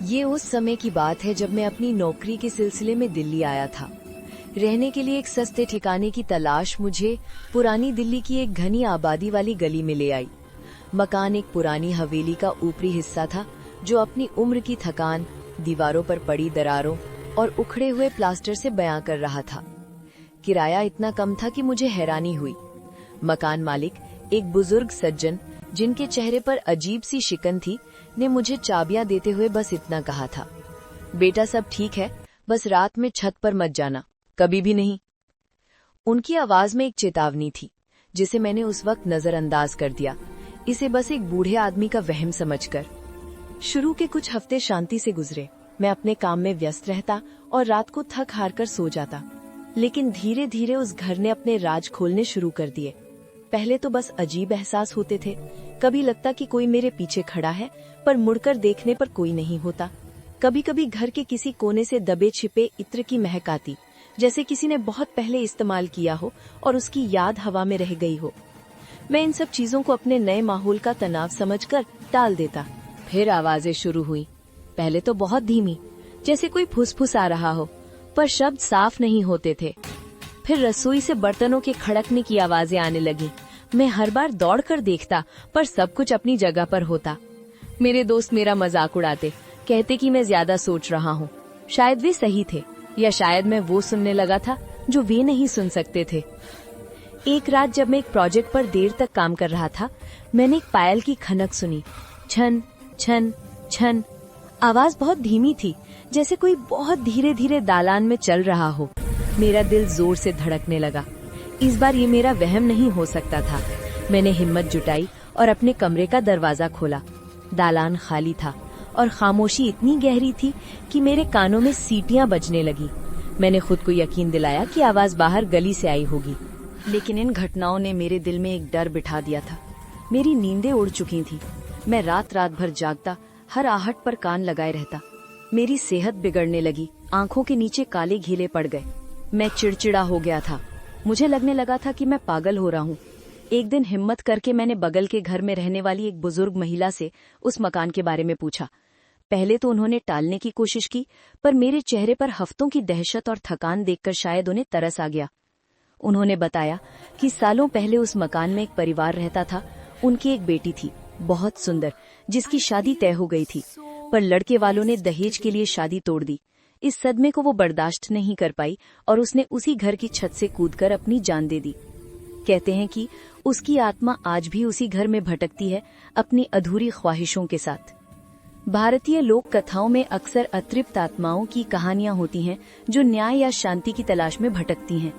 ये उस समय की बात है जब मैं अपनी नौकरी के सिलसिले में दिल्ली आया था। रहने के लिए एक सस्ते ठिकाने की तलाश मुझे पुरानी दिल्ली की एक घनी आबादी वाली गली में ले आई। मकान एक पुरानी हवेली का ऊपरी हिस्सा था जो अपनी उम्र की थकान, दीवारों पर पड़ी दरारों और उखड़े हुए प्लास्टर से बयां कर रहा था। किराया इतना कम था कि मुझे हैरानी हुई। मकान मालिक, एक बुजुर्ग सज्जन जिनके चेहरे पर अजीब सी शिकन थी, ने मुझे चाबियां देते हुए बस इतना कहा था, बेटा सब ठीक है, बस रात में छत पर मत जाना, कभी भी नहीं। उनकी आवाज में एक चेतावनी थी जिसे मैंने उस वक्त नजरअंदाज कर दिया, इसे बस एक बूढ़े आदमी का वहम समझकर। शुरू के कुछ हफ्ते शांति से गुजरे। मैं अपने काम में व्यस्त रहता और रात को थक हार कर सो जाता। लेकिन धीरे धीरे उस घर ने अपने राज खोलने शुरू कर दिए। पहले तो बस अजीब एहसास होते थे। कभी लगता कि कोई मेरे पीछे खड़ा है, पर मुड़कर देखने पर कोई नहीं होता। कभी कभी घर के किसी कोने से दबे छिपे इत्र की महक आती, जैसे किसी ने बहुत पहले इस्तेमाल किया हो और उसकी याद हवा में रह गई हो। मैं इन सब चीजों को अपने नए माहौल का तनाव समझकर टाल देता। फिर आवाजें शुरू हुई। पहले तो बहुत धीमी, जैसे कोई फुसफुस आ रहा हो, पर शब्द साफ नहीं होते थे। फिर रसोई से बर्तनों के खड़कने की आवाजें आने लगी। मैं हर बार दौड़कर देखता, पर सब कुछ अपनी जगह पर होता। मेरे दोस्त मेरा मजाक उड़ाते, कहते कि मैं ज्यादा सोच रहा हूँ। शायद वे सही थे, या शायद मैं वो सुनने लगा था जो वे नहीं सुन सकते थे। एक रात जब मैं एक प्रोजेक्ट पर देर तक काम कर रहा था, मैंने एक पायल की खनक सुनी। छन छन छन। आवाज बहुत धीमी थी, जैसे कोई बहुत धीरे धीरे दालान में चल रहा हो। मेरा दिल जोर से धड़कने लगा। इस बार ये मेरा वहम नहीं हो सकता था। मैंने हिम्मत जुटाई और अपने कमरे का दरवाजा खोला। दालान खाली था और खामोशी इतनी गहरी थी कि मेरे कानों में सीटियां बजने लगी। मैंने खुद को यकीन दिलाया कि आवाज बाहर गली से आई होगी, लेकिन इन घटनाओं ने मेरे दिल में एक डर बिठा दिया था। मेरी नींदें उड़ चुकी थी। मैं रात रात भर जागता, हर आहट पर कान लगाए रहता। मेरी सेहत बिगड़ने लगी, आंखों के नीचे काले घीले पड़ गए। मैं चिड़चिड़ा हो गया था। मुझे लगने लगा था कि मैं पागल हो रहा हूँ। एक दिन हिम्मत करके मैंने बगल के घर में रहने वाली एक बुजुर्ग महिला से उस मकान के बारे में पूछा। पहले तो उन्होंने टालने की कोशिश की, पर मेरे चेहरे पर हफ्तों की दहशत और थकान देखकर शायद उन्हें तरस आ गया। उन्होंने बताया कि सालों पहले उस मकान में एक परिवार रहता था। उनकी एक बेटी थी, बहुत सुंदर, जिसकी शादी तय हो गई थी, पर लड़के वालों ने दहेज के लिए शादी तोड़ दी। इस सदमे को वो बर्दाश्त नहीं कर पाई और उसने उसी घर की छत से कूदकर अपनी जान दे दी। कहते हैं कि उसकी आत्मा आज भी उसी घर में भटकती है, अपनी अधूरी ख्वाहिशों के साथ। भारतीय लोक कथाओं में अक्सर अतृप्त आत्माओं की कहानियां होती हैं जो न्याय या शांति की तलाश में भटकती हैं।